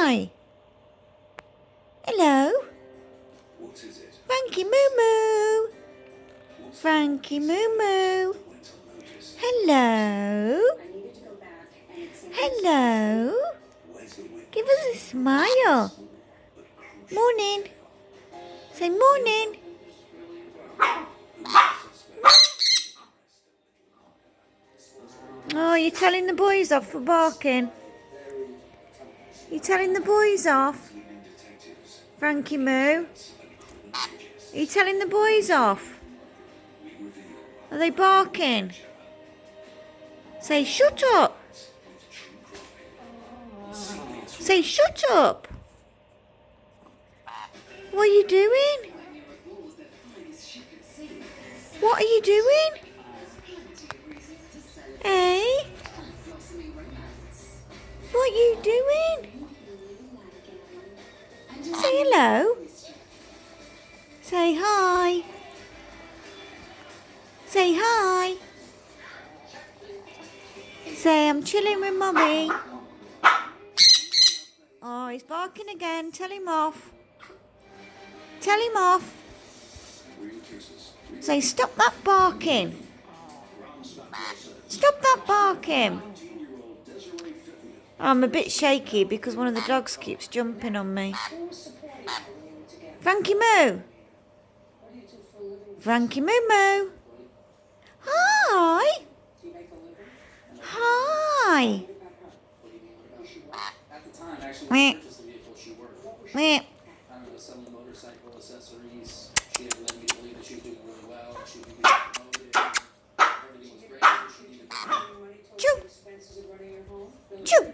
Hi. Hello. What is it? Frankie Moo Moo. Frankie Moo Moo. Hello. Hello. Give us a smile. Morning. Say morning. Oh, you're telling the boys off for barking. You're telling the boys off. Frankie Moo. Are you telling the boys off? Are they barking? Say shut up. Say shut up. What are you doing? What are you doing? Hey? What are you doing? Say hello. Say hi. Say hi. Say I'm chilling with Mummy. Oh, he's barking again. Tell him off. Tell him off. Say stop that barking. Stop that barking. I'm a bit shaky because one of the dogs keeps jumping on me. Frankie Moo. Frankie Moo Moo. Hi. Hi. Meh. Meh. Choo. Choo.